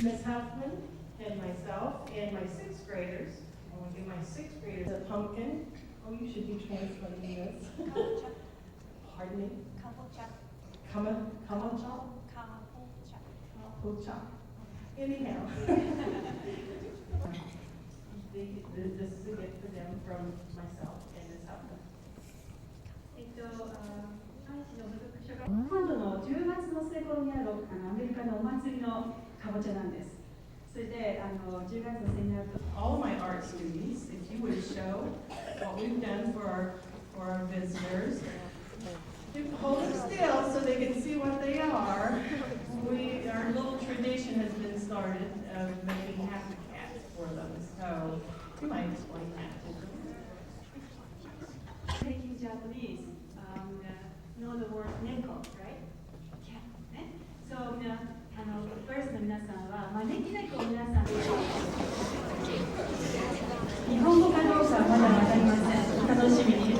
Ms. Huffman and myself and my sixth graders. I want to give my sixth graders a pumpkin. Oh, you should be translating this. Pardon me? Kabocha. Kabocha? Kabocha. Anyhow. This is a gift for them from myself and Ms. Huffman. 今度の10月の末頃にあるアメリカのお祭りのかぼちゃなんです。それで10月の末になると All my art students, if you would show what we've done for our visitors. Hold it still so they can see what they are. Our little tradition has been started of making happy cats for them. So you might explain that to them. Speaking Japanese, know the word neko, right? Cat. So, Burris の皆さんは招き猫を皆さん日本語かどうかはまだわかりません。楽しみに。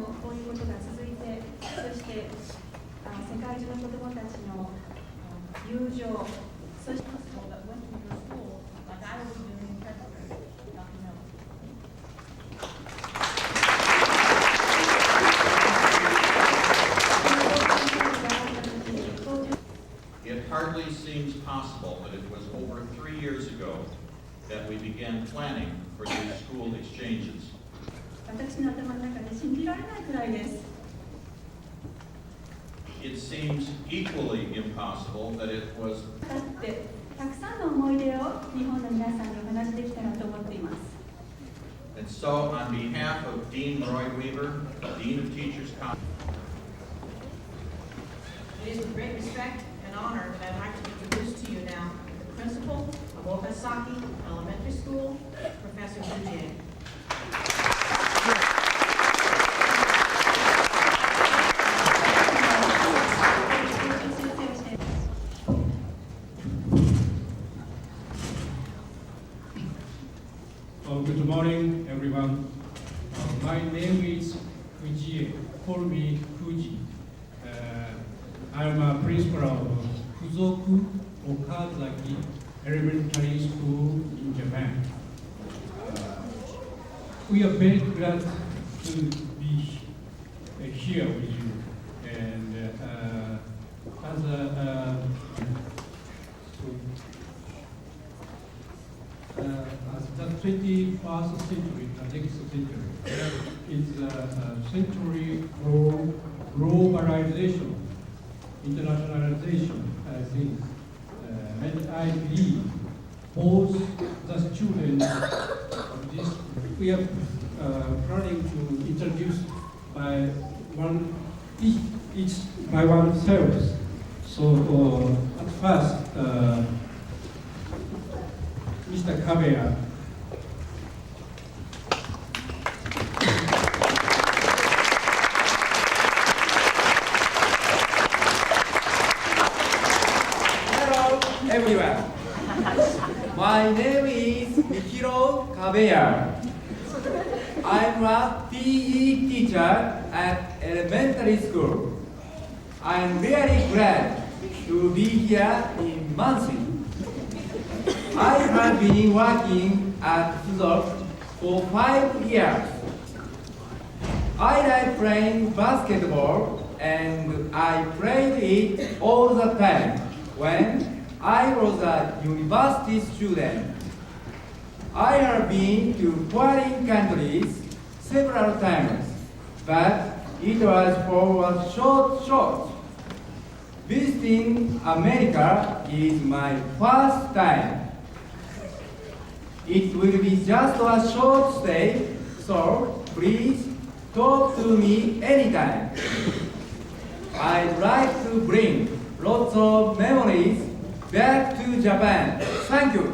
こういうことが続いて、そして世界中の子どもたちの友情、そして It hardly seems possible that it was over 3 years ago that we began planning for these school exchanges. 私の頭の中で信じられないくらいです。 It seems equally impossible that it was だってたくさんの思い出を日本の皆さんにお話しできたらと思っています。 And so, on behalf of Dean Roy Weaver, Dean of Teachers Conference, It is with great respect and honor that I'd like to introduce to you now the principal of Okasaki Elementary School, Professor Boudier. Good morning, everyone. My name is Fuji. Call me Fuji. I'm a principal of Fuzoku Okasaki Elementary School in Japan. We are very glad to be here with you. And as a as the 21st century, the next century, is a century for globalization, internationalization, I think. And I believe both the students of this, we are planning to introduce by one, each by oneself. So at first, Mr. Kabeya. Hello, everyone. My name is Mikiro Kabeya. I'm a PE teacher at elementary school. I'm really glad to be here in Muncie. I have been working at Fuzok for 5 years. I like playing basketball and I played it all the time when I was a university student. I have been to foreign countries several times, but it was for a short. Visiting America is my first time. It will be just a short stay, so please talk to me anytime. I'd like to bring lots of memories back to Japan. Thank you.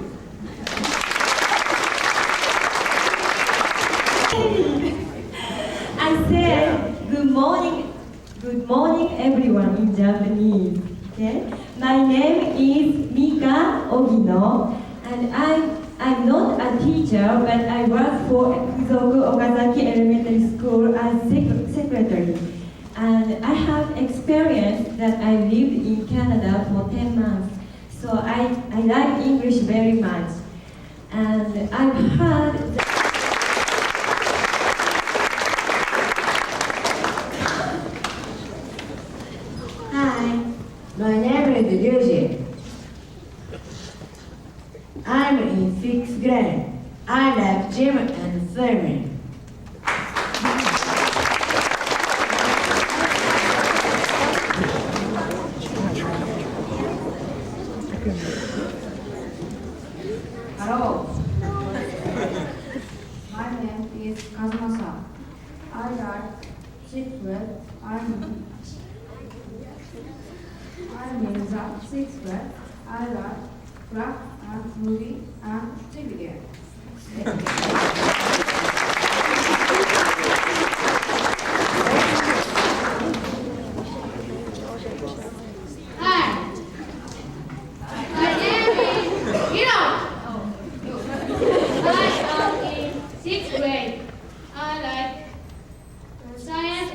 I said good morning everyone in Japanese. Okay? My name is Mika Ogino, and I'm not a teacher, but I work for Fuzoku Okasaki Elementary School as secretary. And I have experience that I lived in Canada for 10 months. So I like English very much. And I've heard Hi, my name is Ryuji. I'm in 6th grade. I like gym and swimming. Hello. My name is Kazumasa. I like 6th grade. I'm in the 6th grade. I like craft and movie and TV game. Hi. My name is Hiro. I am in 6th grade. I like science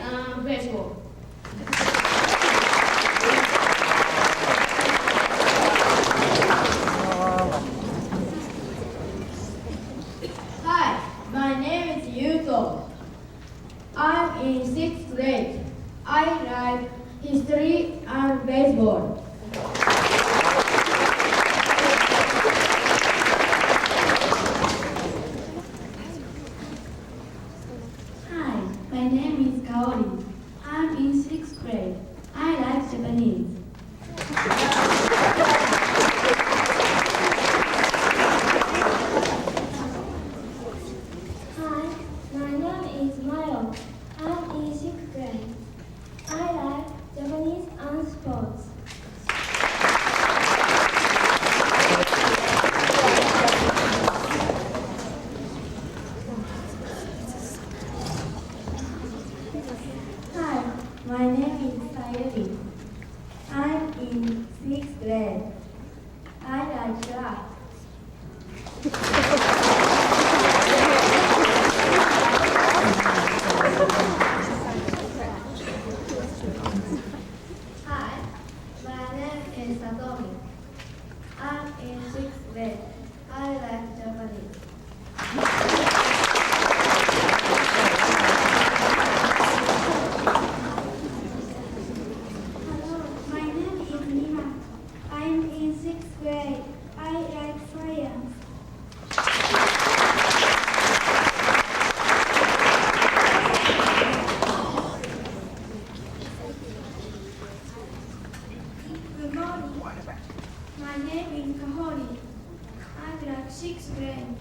sixth grade.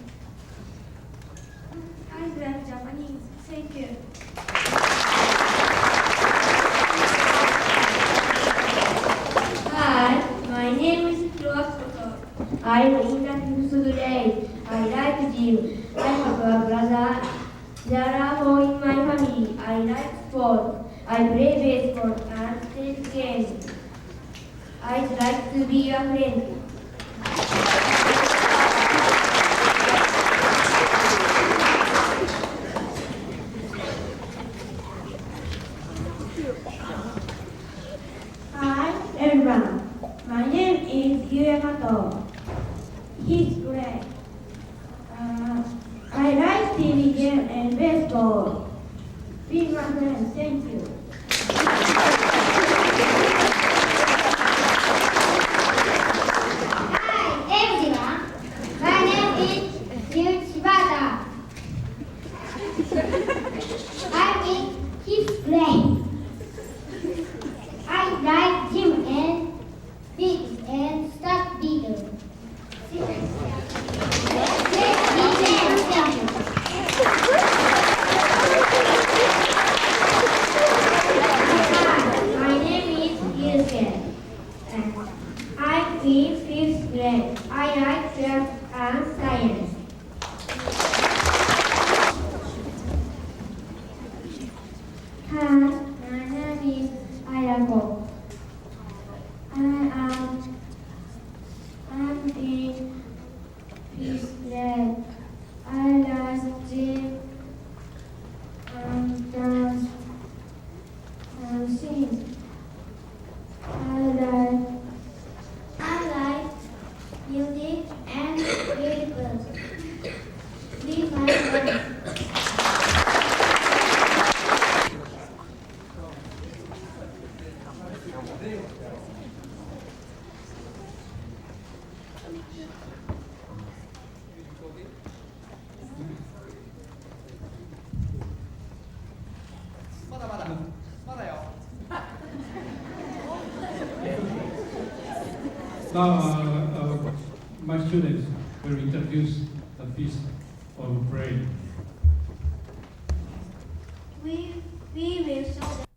I love Japanese. Thank you. Hi, my name is Roskoto. I'm in the fifth grade. I like gym. I have a brother. There are four in my family. I like sports. I play baseball and tennis games. I'd like to be a friend. Hi, everyone. My name is Yamato. He's great. I like TV game and baseball. Be my friend. Thank you. Hi, everyone. My name is Shibata. I'm in fifth grade. I like gym and figs and stuff beetle. My name is Yusuke. I'm in fifth grade. I like math and science. Hi, my name is Ayako. I'm in fifth grade. I like gym and dance and sing. I like music and vehicles. Be my friend. Now, my students will introduce the feast of prayer. We will show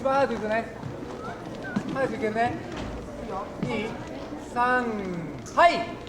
一番早く行くね。早く行けね。2、3、はい。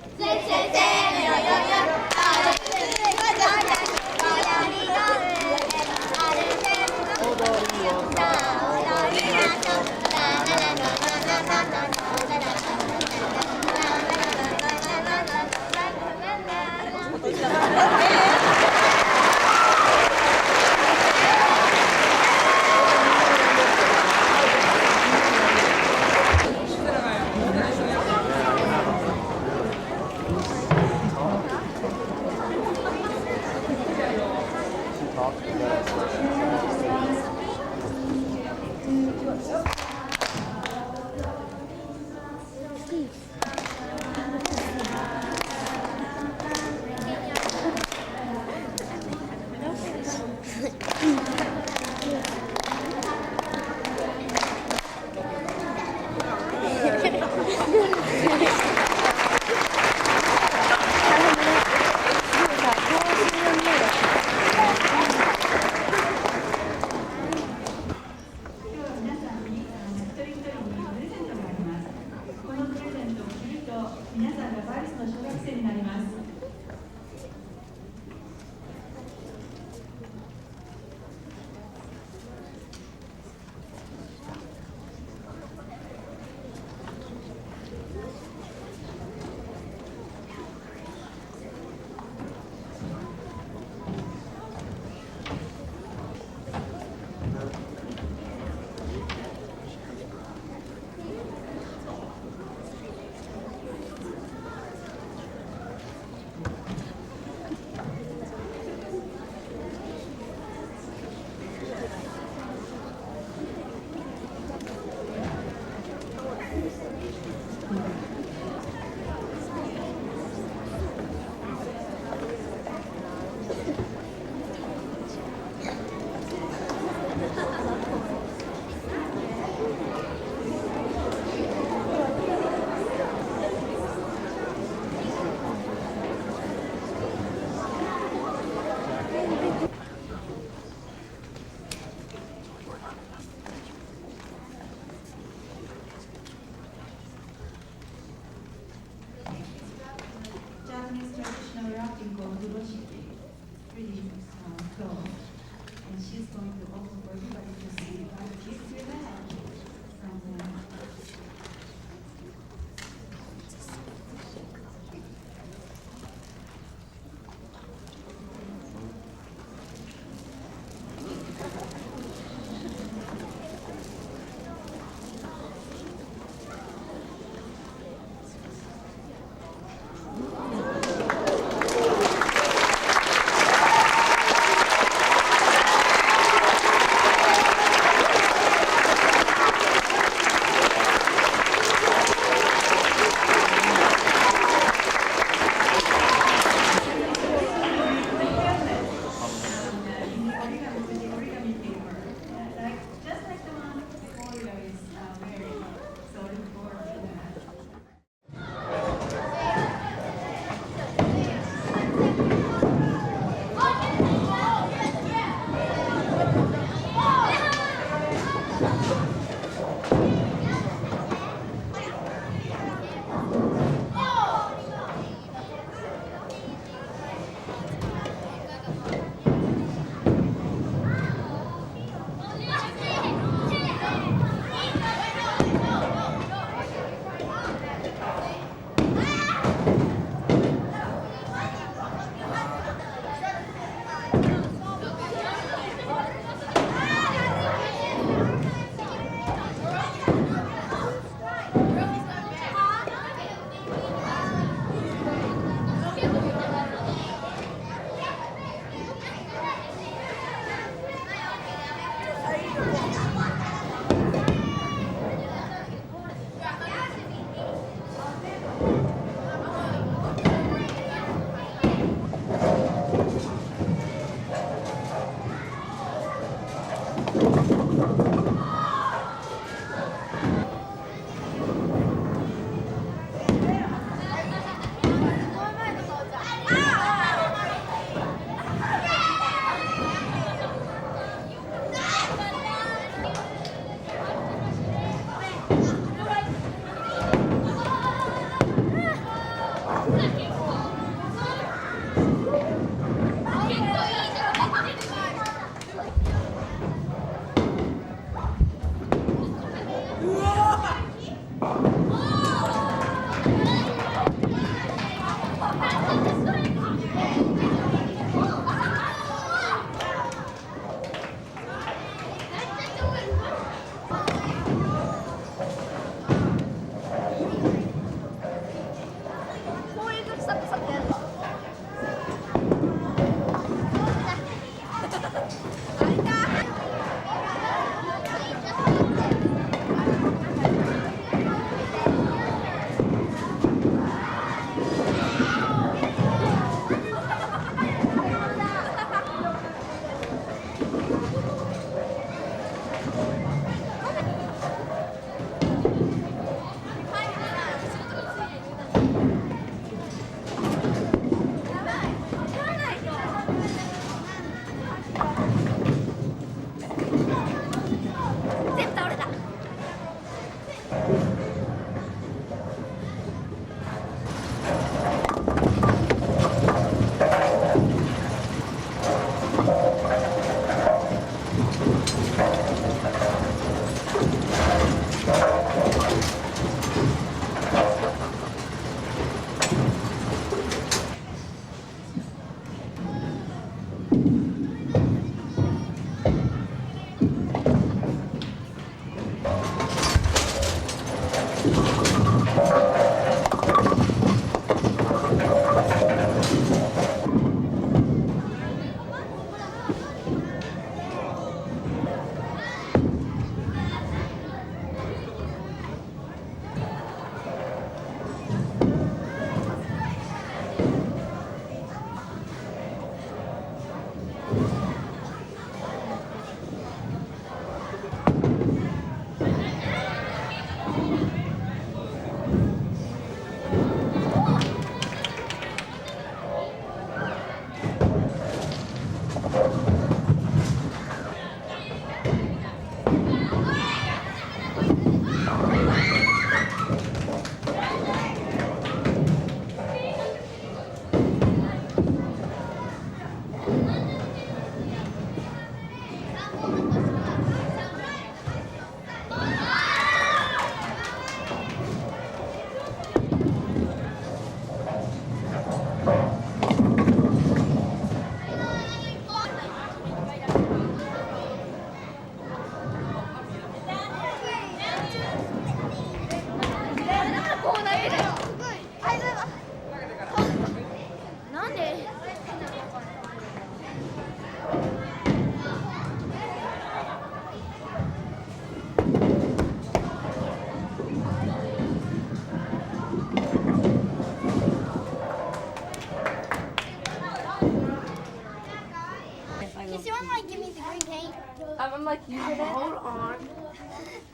I'm like using it. Hold on.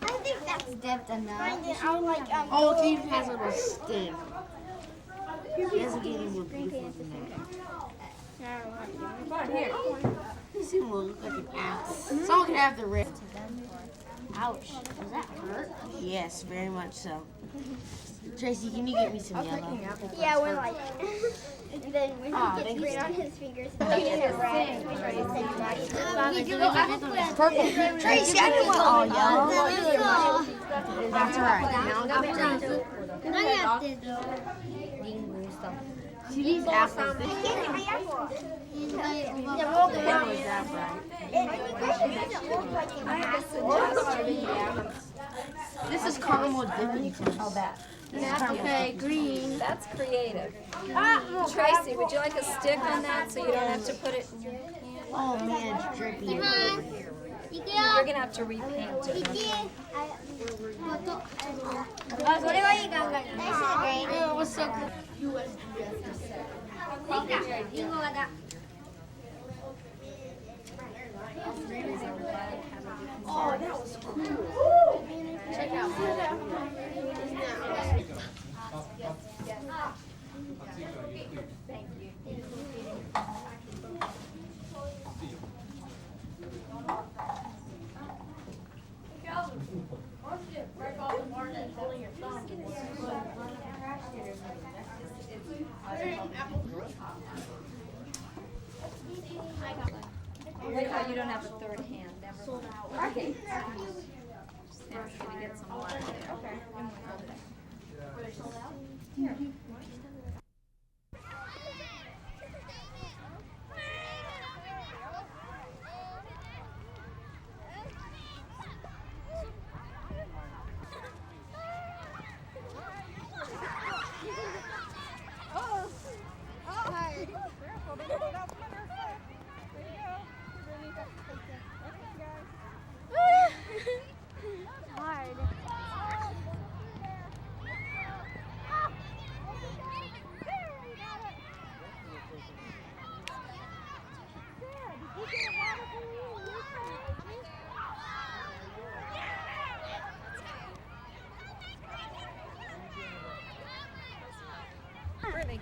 I think that's dipped enough. Oh, Steve has a little stick. He doesn't get any more beautiful than that. Come on, here. This thing will look like an ass. Someone can have the rip. Ouch. Does that hurt? Yes, very much so. Tracy, can you get me some yellow? Yeah, we're like. And then when he gets green on his fingers, he gets red. Purple. Tracy, I can all yellow. That's right. I have to do. See these apples? This is caramel dipping. All that. Okay, green. That's creative. Tracy, would you like a stick on that so you don't have to put it in your hand? Oh man, it's dripping over here. You're gonna have to repaint it. What's Hard. Brittany.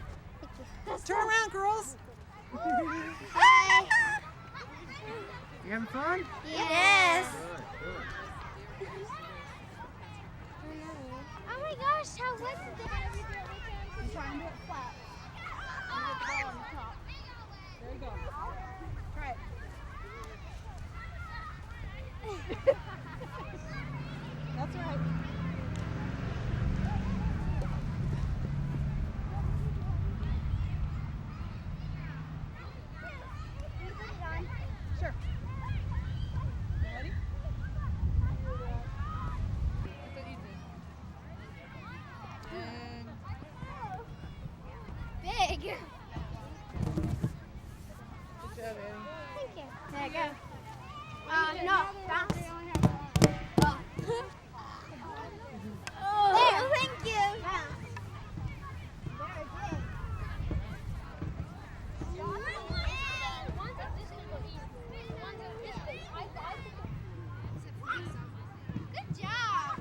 Turn around, girls. Hi. You having fun? Yes. Oh my gosh, how was it? I'm trying to do it flat. There you go. Try it. That's right. Sure. Ready? That's what you do. And Big. good job, Annie. Thank you. There you go. No, bounce. There, thank you. Good job.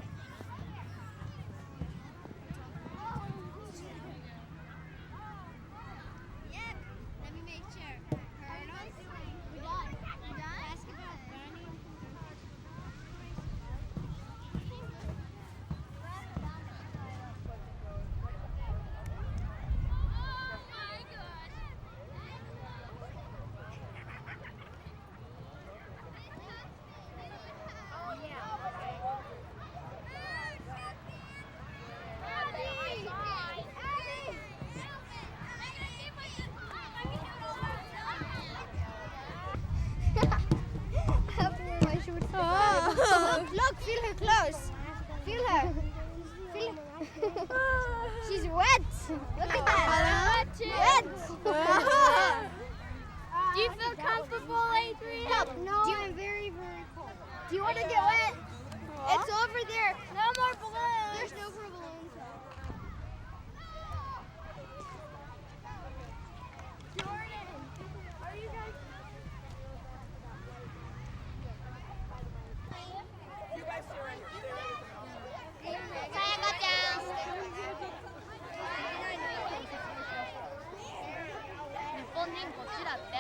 Yep. Let me make sure. Hurdles. We done. Basketball. Look, feel her clothes. Feel her. Feel She's wet. Look at that. Wet. Do you feel comfortable, Adrian? No. I'm very, very cold. Do you want to get wet? It's over there. No more balloons. There's no more balloons. Jordan, are you guys? Saya got down. 일본님 거칠었대.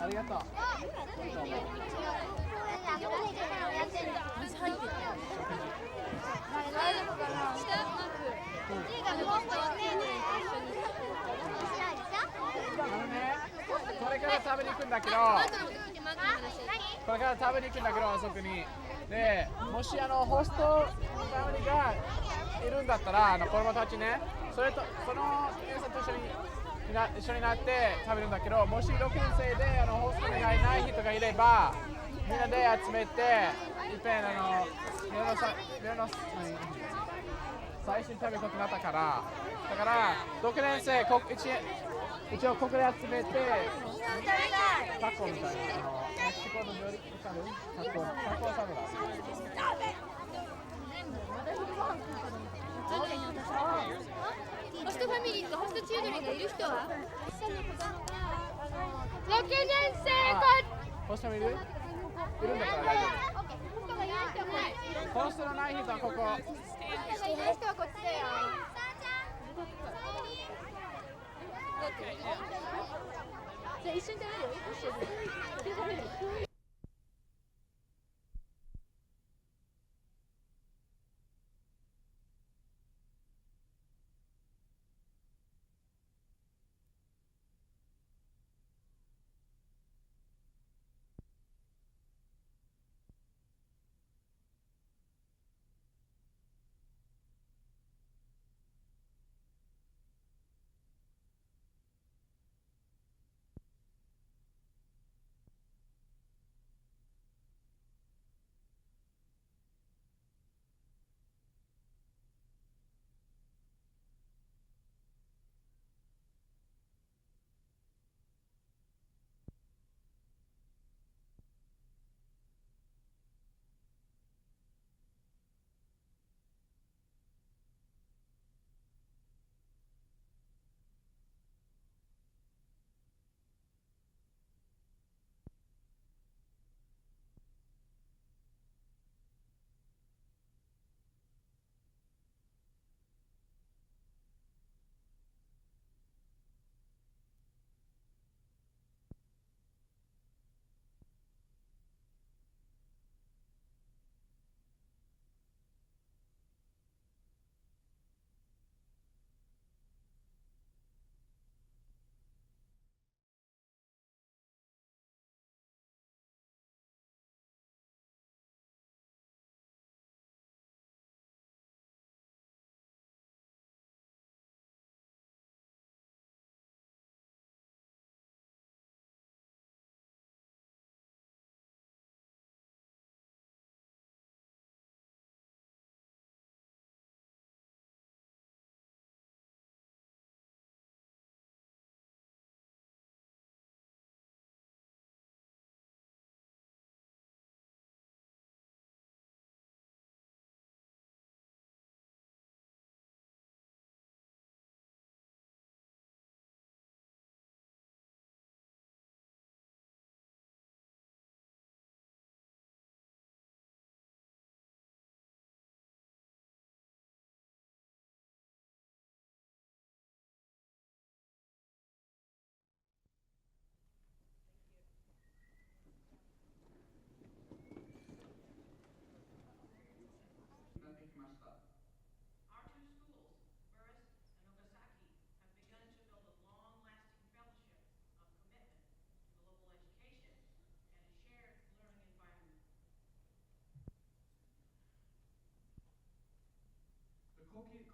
ありがとう。これから食べに行くんだけど、これから食べに行くんだけど、あそこに。で、もしホストファミリーがいるんだったら、子供たちね、その皆さんと一緒になって食べるんだけど、もし6年生でホストがいない人がいれば、みんなで集めて、いっぺん最初に食べることになったから、だから6年生一応ここで集めて、タコみたいなメキシコの料理タコサラダ。ホストファミリーとホストチュードリーがいる人は6年生ホストいるんだったら大丈夫。ホストのない人はここ。いない人はこっちだよ。じゃあ一緒に食べる？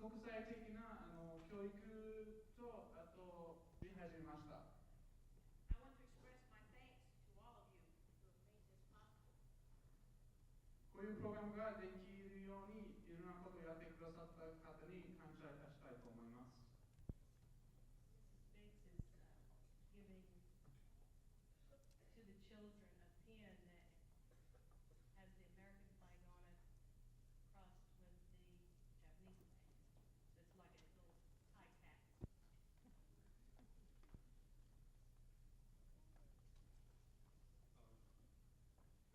国際的な教育とあと見始めました。こういうプログラムができるようにいろんなことをやってくださった方に感謝したいと思います。Giving to the children a pen that has the American flag on it, crossed with the Japanese flag. So it's like a little tie cap.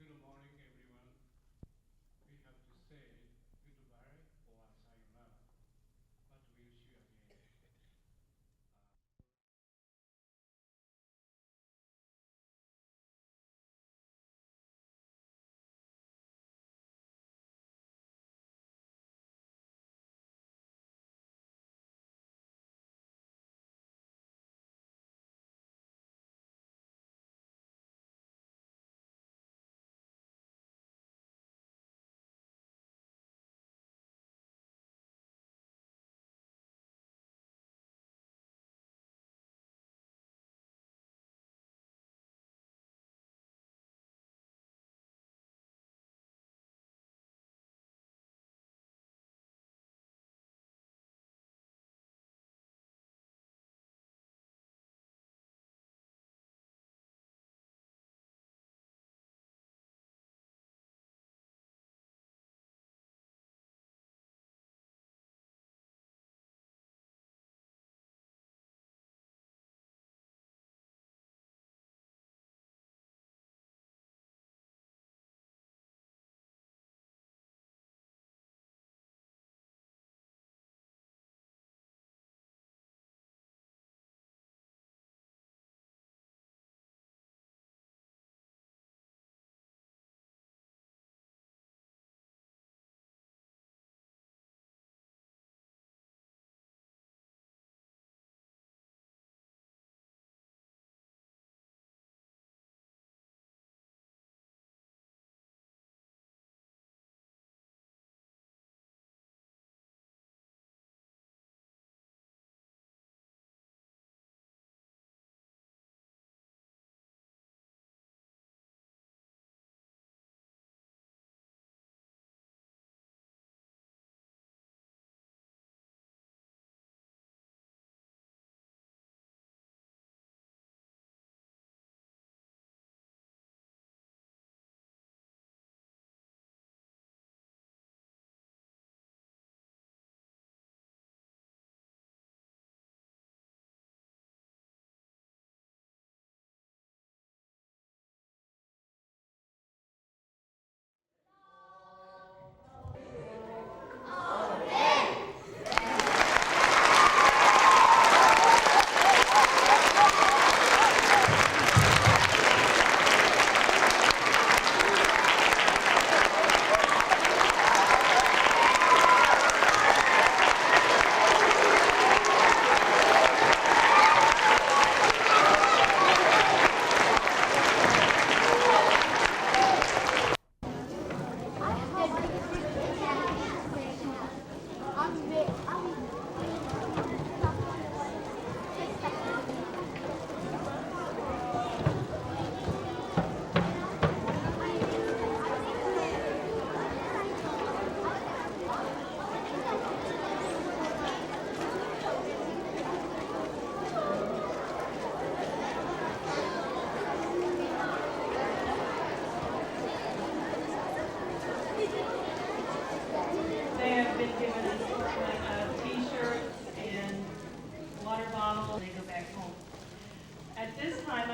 Good morning, everyone. We have to say goodbye or sayonara, but we'll see you again.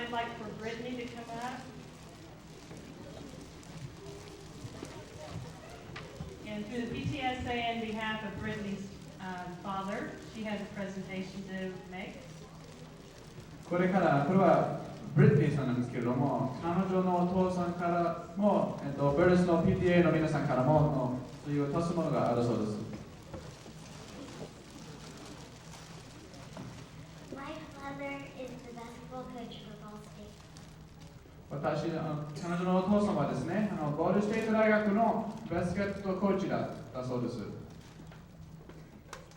I'd like for Brittany to come up. And through the PTSA, on behalf of Brittany's father, she has a presentation to make. これからこれはブリッティさんなんですけれども、彼女のお父さんからも、ブリスの PTA の皆さんからもそういう足すものがあるそうです。My father is the basketball coach for Ball State. 彼女のお父様はですね、ボールステート大学のバスケットコーチだったそうです。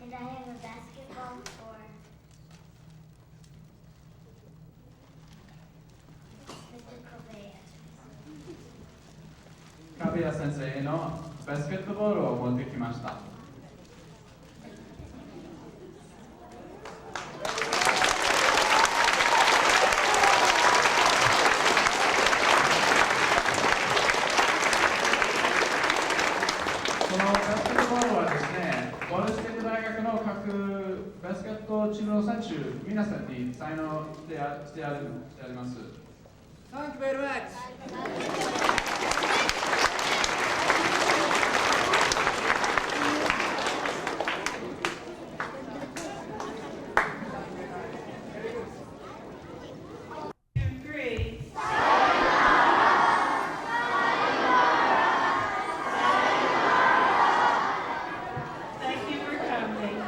And And I have a basketball for Mr. Kobeya. カビヤ先生へのバスケットボールを持ってきました。このバスケットボールはですね、ボルステック大学の各バスケットチームの選手皆さんに採納してあります。Thank you very much. Thank you for coming.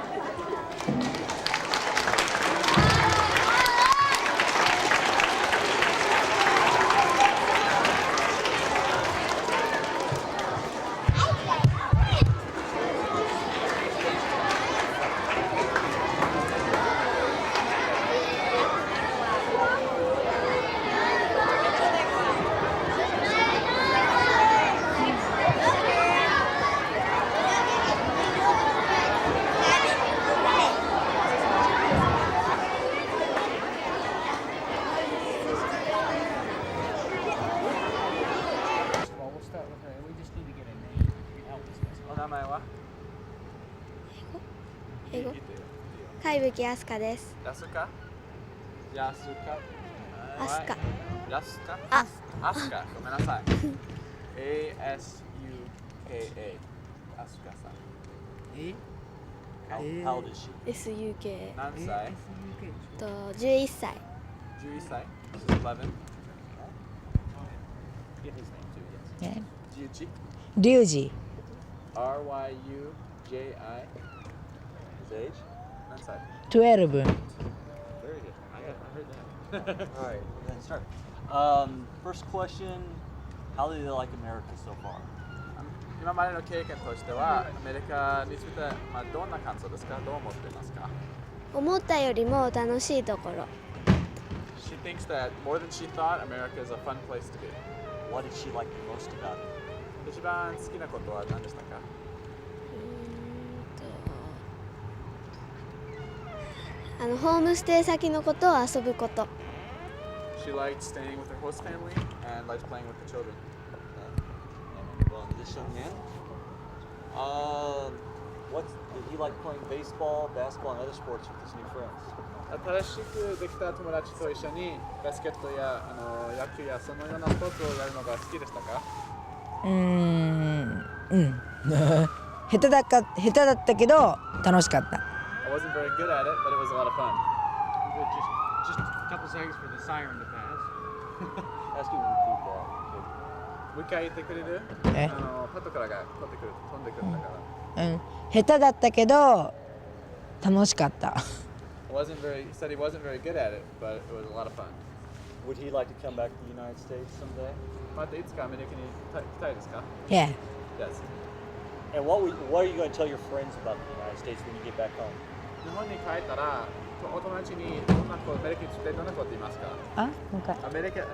Well, we'll start with her. We just need to get a name. Help us. お名前は？英語。貝吹あすかです。ヤスカ？ヤスカ？アスカ。ヤスカ？あ。アスカ。ごめんなさい。A-S-U-K-A。アスカさん。How old is she? SUK。何歳11歳。11歳 She's 11. Get his name too, yes. Ryuji? リュウジ R-Y-U-J-I. His age? 何歳12 Very good. I heard that. All right, then start. First question, how do you like America so far? 今までの経験としては、アメリカについて、どんな感想ですか？どう思っていますか？思ったよりも楽しいところ。She thinks that more than she thought, America is a fun place to be. What did she like the most about it? 一番好きなことは何でしたか？ホームステイ先のことを遊ぶこと。She liked staying with her host family and liked playing with the children. Well, this young man, did he like playing baseball, basketball, and other sports with his new friends? 新しくできた友達と一緒にバスケットや野球やそのようなスポーツをやるのが好きでしたか？下手だったけど楽しかった。I wasn't very good at it, but it was a lot of fun. Just a couple seconds for the siren to pass. Ask you to repeat that. もう一回言ってくれる？パトカーが飛んでくるんだから。下手だったけど楽しかった。He said he wasn't very good at it, but it was a lot of fun. Would he like to come back to the United States someday? またいつかアメリカに行きたいですか？ Yeah. Yes. And what are you going to tell your friends about the United States when you get back home? 日本に帰ったらお友達にアメリカについてどんなこと言いますか？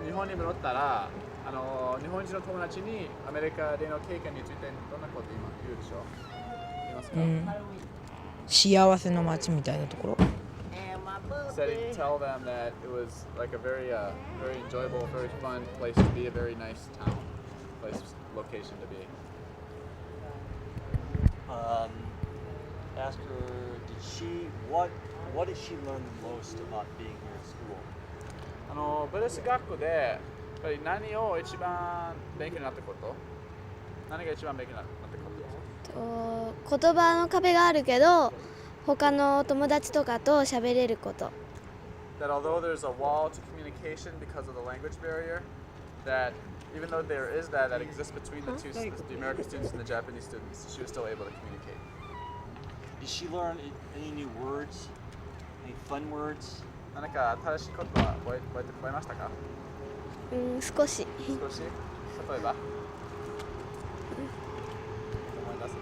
日本に戻ったら日本人の友達にアメリカでの経験についてどんなこと言うでしょう？言いますか？幸せの街みたいなところ。Said he'd tell them that it was like a very enjoyable, very fun place to be, a very nice town, location to be. Ask her, what did she learn the most about being here at school? ブルース学校でやっぱり何を一番勉強になったこと？何が一番勉強になったこと？言葉の壁があるけど他の友達とかと喋れること。That although there's a wall to communication because of the language barrier, that even though there is that exists between the American students and the Japanese students, she was still able to communicate. Did she learn any new words? Any fun words? 何か新しいことは覚えましたか？少し。例えば？思い出せる？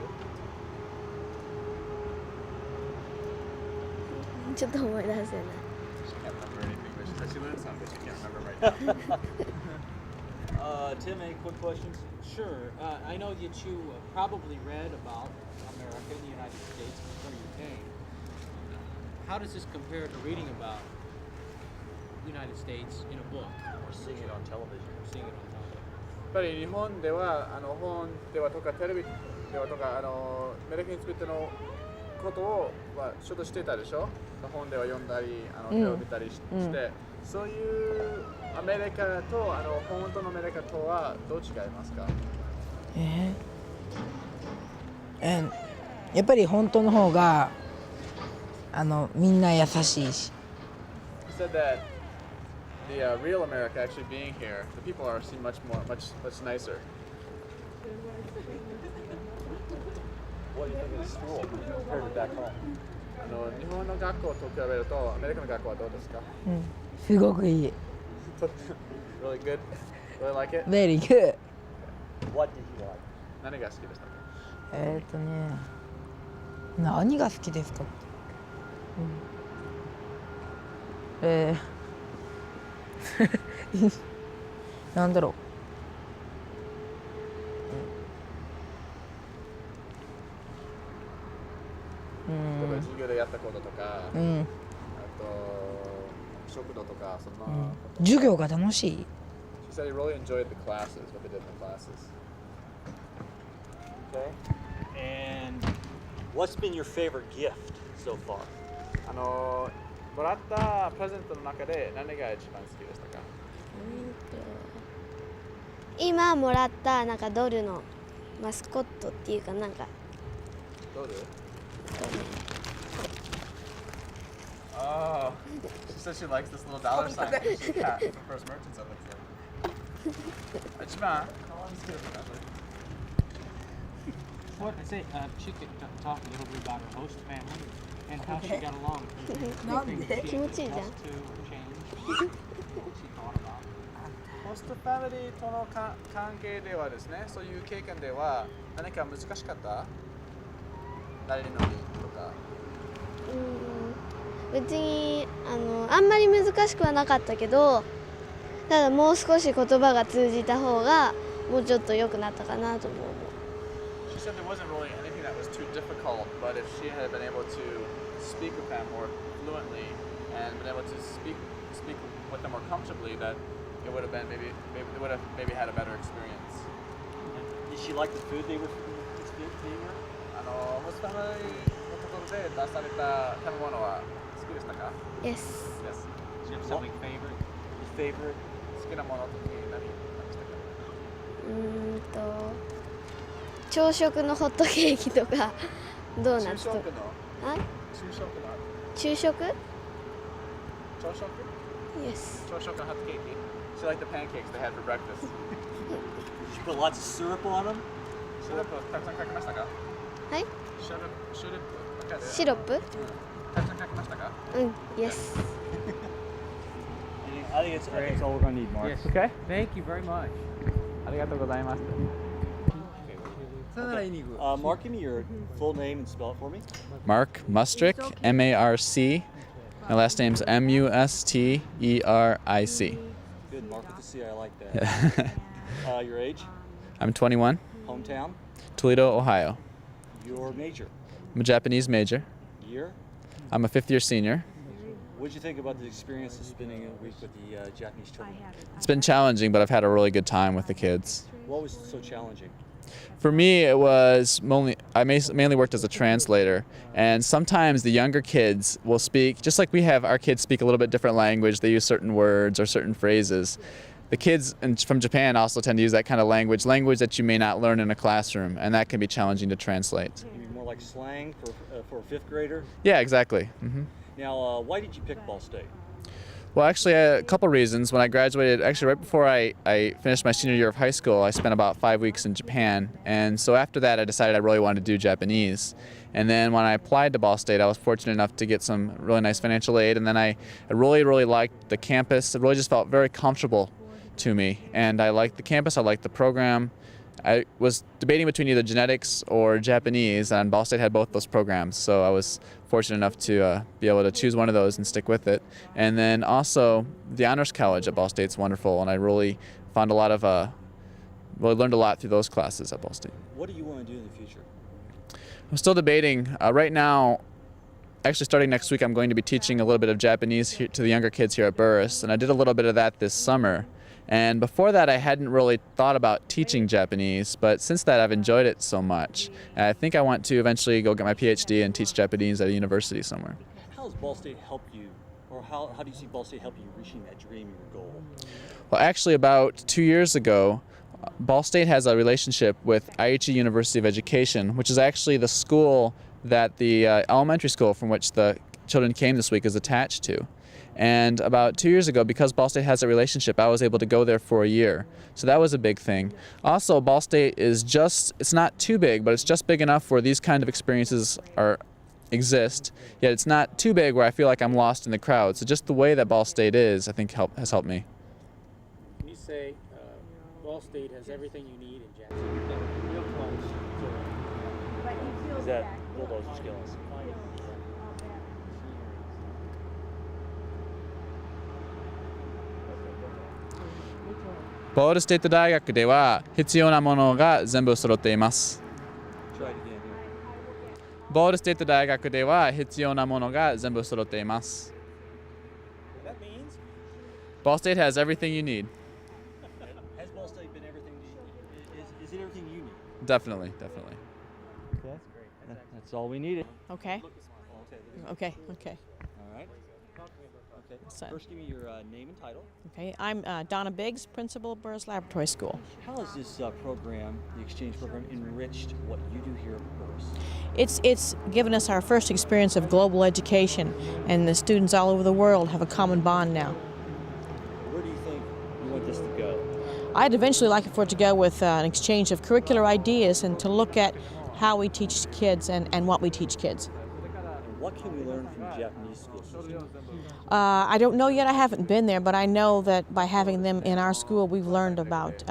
ちょっと思い出せない。 She can't remember anything, but she said she learned some, but she can't remember right now. Tim, any quick questions? Sure. I know that you probably read about America and the United States before you came. How does this compare to reading about the United States in a book? Or seeing it on television? Or seeing it on television? やっぱり日本では本ではとかテレビではとかアメリカについてのことをちょっとしてたでしょ。本では読んだり手を見たりして、そういうアメリカと本当のアメリカとはどう違いますか？やっぱり本当の方がみんな優しいし。He said that the real America actually being here, the people seem much nicer. What do you think of the school compared to back home? 日本の学校と比べるとアメリカの学校はどうですか？すごくいい。Really good? Really like it? Very good. What did you like? 何が好きでしたか？何が好きですか？なんだろう。授業でやったこととか、あと食堂とかそんな。授業が楽しい。She said he really enjoyed the classes, what they did in the classes. Okay. And what's been your favorite gift so far? もらったプレゼントの中で何が一番好きでしたか？今もらったなんかドルのマスコットっていうかなんか。ドル？Oh, she says she likes this little dollar sign she got from First Merchants, it looks like. 一番好きですか？ What I say, she could talk a little bit about her host family and how she got along. She wants to change what she thought about. ホストファミリーとの関係ではですね、そういう経験では何か難しかった？誰にのみとか。別にあんまり難しくはなかったけど、ただもう少し言葉が通じた方がもうちょっと良くなったかなと思う。She said there wasn't really anything that was too difficult, but if she had been able to speak with them more fluently and been able to speak with them more comfortably, that it would have been maybe they would have maybe had a better experience. Did she like the food they were eating? ホストファミリーのところで出された食べ物は好きでしたか？ Yes. Yes. Do you have something favorite? Your favorite? 好きなものと何でしたか？朝食のホットケーキとかドーナツとか。昼食？朝食？ Yes. 朝食のホットケーキ? She liked the pancakes they had for breakfast. Did you put lots of syrup on them? シロップたくさんかけましたか？はい？シロップ。シロップ？たくさんかけましたか？Yes. I think it's all we're going to need, Mark. Yes. Okay. Thank you very much. ありがとうございます。Mark, give me your full name and spell it for me. Mark Mustrick, M-A-R-C. My last name's M-U-S-T-E-R-I-C. Good, Mark with the C, I like that. Your age? I'm 21. Hometown? Toledo, Ohio. Your major? I'm a Japanese major. Year? I'm a fifth-year senior. What did you think about the experience of spending a week with the Japanese children? It's been challenging, but I've had a really good time with the kids. What was so challenging? For me, it was I mainly worked as a translator, and sometimes the younger kids will speak, just like we have our kids speak a little bit different language, they use certain words or certain phrases. The kids from Japan also tend to use that kind of language that you may not learn in a classroom, and that can be challenging to translate. You mean more like slang for a fifth grader? Yeah, exactly. Mm-hmm. Now, why did you pick Ball State? Well, actually, a couple reasons. When I graduated, actually right before I finished my senior year of high school, I spent about 5 weeks in Japan. And so after that, I decided I really wanted to do Japanese. And then when I applied to Ball State, I was fortunate enough to get some really nice financial aid. And then I really, really liked the campus. It really just felt very comfortable to me. And I liked the campus, I liked the program. I was debating between either genetics or Japanese, and Ball State had both those programs. So I was fortunate enough to be able to choose one of those and stick with it. And then also the Honors College at Ball State's wonderful, and I really found a lot of, well, I learned a lot through those classes at Ball State. What do you want to do in the future? I'm still debating. Right now, actually starting next week, I'm going to be teaching a little bit of Japanese here, to the younger kids here at Burris, and I did a little bit of that this summer. And before that, I hadn't really thought about teaching Japanese, but since that, I've enjoyed it so much. And I think I want to eventually go get my PhD and teach Japanese at a university somewhere. How has Ball State helped you, or how do you see Ball State help you reaching that dream, your goal? Well, actually, about 2 years ago, Ball State has a relationship with Aichi University of Education, which is actually the school that the elementary school from which the children came this week is attached to. And about 2 years ago, because Ball State has a relationship, I was able to go there for a year. So that was a big thing. Also, Ball State is it's not too big, but it's just big enough where these kind of experiences exist, yet it's not too big where I feel like I'm lost in the crowd. So just the way that Ball State is, I think has helped me. Can you say Ball State has everything you need in Japan? Is that bulldozer skills?ボールステート大学では必要なものが全部揃っています。ボールステート大学では必要なものが全部揃っています。Ball State has everything you need. Has Ball State been everything? Is it everything you need? Definitely, definitely. Okay, that's all we needed. Okay. Okay. Okay. All right. Okay. So, first, give me your name and title. Okay, I'm Donna Biggs, principal, Burris Laboratory School. How has this program, the exchange program, enriched what you do here at Burris? It's given us our first experience of global education, and the students all over the world have a common bond now. Where do you think you want this to go? I'd eventually like it for it to go with an exchange of curricular ideas and to look at how we teach kids and what we teach kids. And what can we learn from the Japanese school system? I don't know yet, I haven't been there, but I know that by having them in our school, we've learned about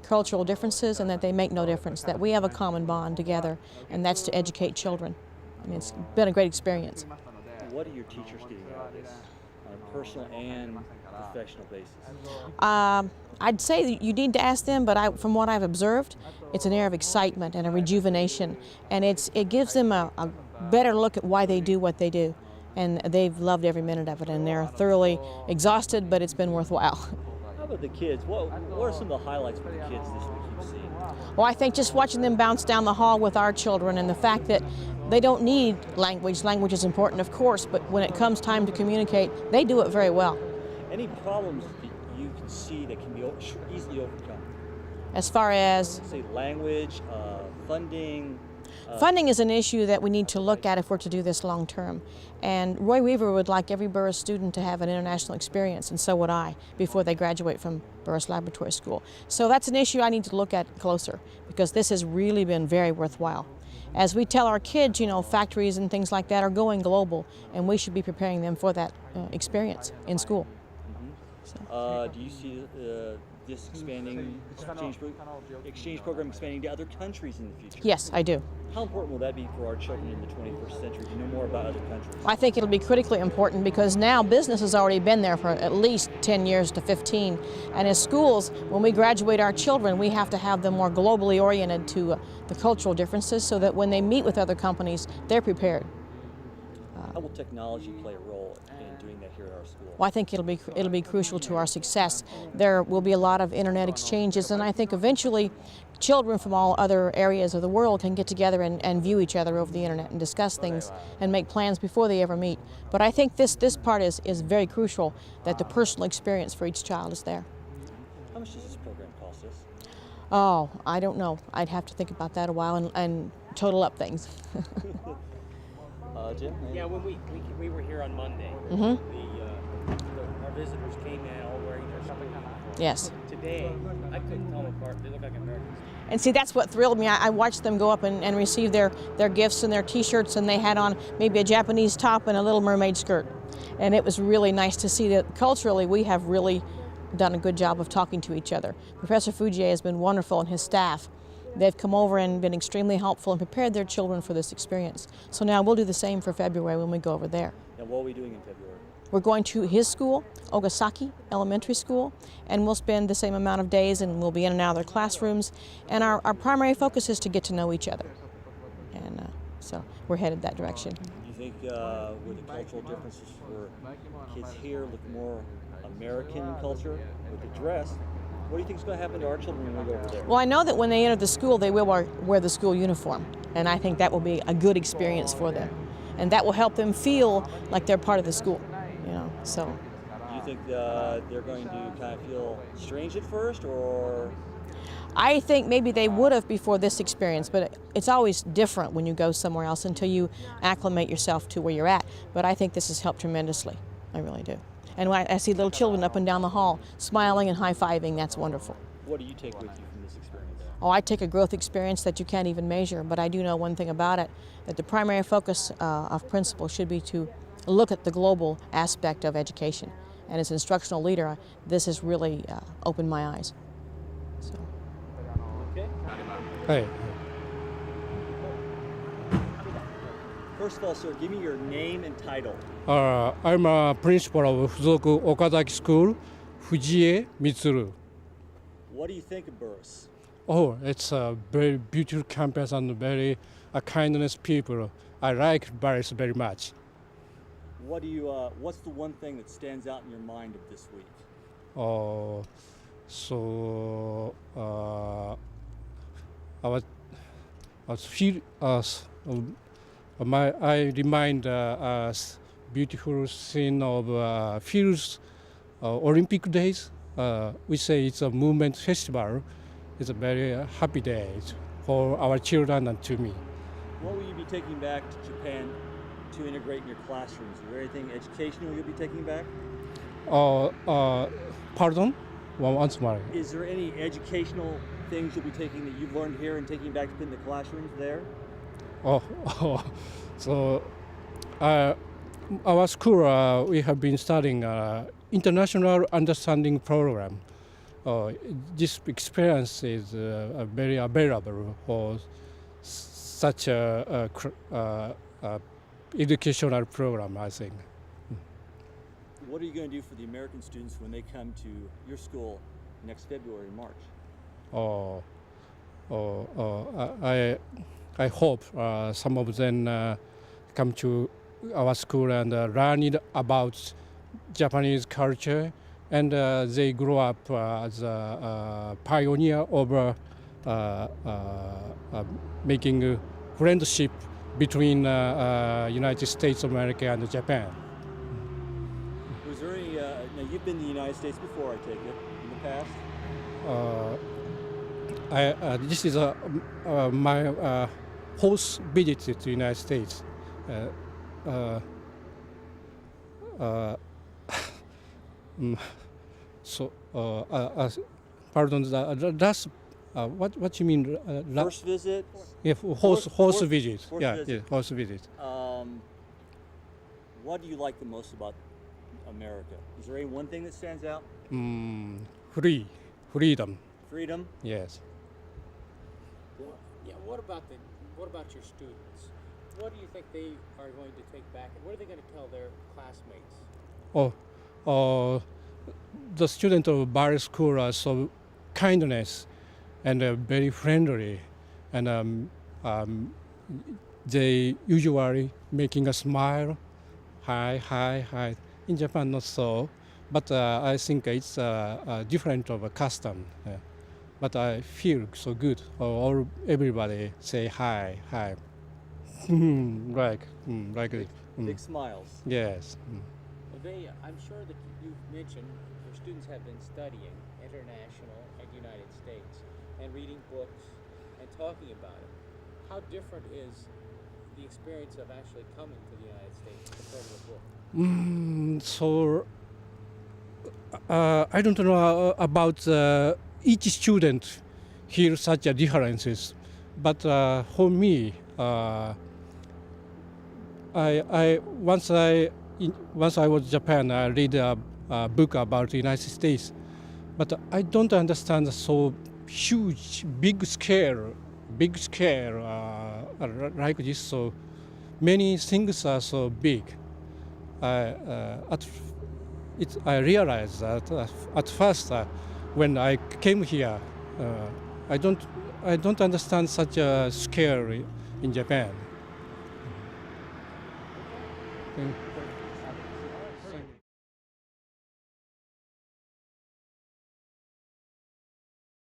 cultural differences and that they make no difference, that we have a common bond together, and that's to educate children. I mean, it's been a great experience. What are your teachers getting out of this on a personal and professional basis? I'd say that you need to ask them, but from what I've observed, it's an air of excitement and a rejuvenation, and it gives them a better look at why they do what they do. And they've loved every minute of it, and they're thoroughly exhausted, but it's been worthwhile. How about the kids? What are some of the highlights for the kids this week you've seen? Well, I think just watching them bounce down the hall with our children, and the fact that they don't need language. Language is important, of course, but when it comes time to communicate, they do it very well. Any problems that you can see that can be easily overcome? As far as? Say language, funding. Funding is an issue that we need to look at if we're to do this long term. And Roy Weaver would like every Burris student to have an international experience, and so would I, before they graduate from Burris Laboratory School. So that's an issue I need to look at closer, because this has really been very worthwhile. As we tell our kids, you know, factories and things like that are going global, and we should be preparing them for that experience in school. Mm-hmm. Do you see this exchange program expanding to other countries in the future? Yes, I do. How important will that be for our children in the 21st century to know more about other countries? I think it'll be critically important because now business has already been there for at least 10 years to 15. And as schools, when we graduate our children, we have to have them more globally oriented to the cultural differences so that when they meet with other companies, they're prepared. How will technology play a role in doing that here at our school? Well, I think it'll be crucial to our success. There will be a lot of internet exchanges, and I think eventually children from all other areas of the world can get together and view each other over the internet and discuss things and make plans before they ever meet. But I think this part is very crucial, that the personal experience for each child is there. How much does this program cost us? Oh, I don't know. I'd have to think about that a while and total up things. Jim? Yeah, when we were here on Monday, our visitors came in all wearing their school uniforms. Yes. Today, I couldn't tell them apart. They look like Americans. And see, that's what thrilled me. I watched them go up and receive their gifts and their T-shirts, and they had on maybe a Japanese top and a Little Mermaid skirt. And it was really nice to see that culturally we have really done a good job of talking to each other. Professor Fujie has been wonderful, and his staff. They've come over and been extremely helpful and prepared their children for this experience. So now we'll do the same for February when we go over there. And what are we doing in February? We're going to his school, Okasaki Elementary School, and we'll spend the same amount of days and we'll be in and out of their classrooms. And our primary focus is to get to know each other. And so we're headed that direction. Do you think with the cultural differences for kids here look more American in culture with the dress, what do you think is going to happen to our children when we go over there? Well, I know that when they enter the school, they will wear the school uniform, and I think that will be a good experience for them. And that will help them feel like they're part of the school, you know, so. Do you think they're going to kind of feel strange at first, or? I think maybe they would have before this experience, but it's always different when you go somewhere else until you acclimate yourself to where you're at. But I think this has helped tremendously. I really do. And when I see little children up and down the hall smiling and high-fiving, that's wonderful. What do you take with you from this experience? Oh, I take a growth experience that you can't even measure, but I do know one thing about it, that the primary focus of principal should be to look at the global aspect of education. And as an instructional leader, this has really opened my eyes. So. Okay. Hey. First of all, sir, give me your name and title. I'm a principal of Fuzoku Okasaki School, Fujie Mitsuru. What do you think of Burris? Oh, it's a very beautiful campus and very kindness people. I like Burris very much. What do you? What's the one thing that stands out in your mind of this week? I remind us beautiful scene of Fields Olympic days. We say it's a movement festival. It's a very happy day for our children and to me. What will you be taking back to Japan to integrate in your classrooms? Is there anything educational you'll be taking back? Pardon? Once more. Is there any educational things you'll be taking that you've learned here and taking back in the classrooms there? So our school, we have been studying international understanding program. This experience is very available for such a educational program, I think. What are you going to do for the American students when they come to your school next February, March? I hope some of them come to our school and learn about Japanese culture, and they grow up as a pioneer of making a friendship between United States of America and Japan. Was there any? Now you've been to the United States before, I take it, in the past. This is my host visit to the United States. Pardon. That's what you mean? First visit. Yeah, host visit. Host visit. What do you like the most about America? Is there any one thing that stands out? Freedom. Freedom. Yes. Yeah. What about your students? What do you think they are going to take back, and what are they going to tell their classmates? The students of Burris School are so kindness and very friendly, and they usually making a smile. Hi. In Japan, not so, but I think it's different of a custom. But I feel so good. Everybody say hi. like big smiles. Yes. Well, I'm sure that you've mentioned your students have been studying international and United States and reading books and talking about it. How different is the experience of actually coming to the United States compared to the book? I don't know about each student hear such differences, but for me, once I was in Japan, I read a book about the United States, but I don't understand so huge, big scale big scale like this. So many things are so big. I realized that at first when I came here, I don't understand such a scale in Japan.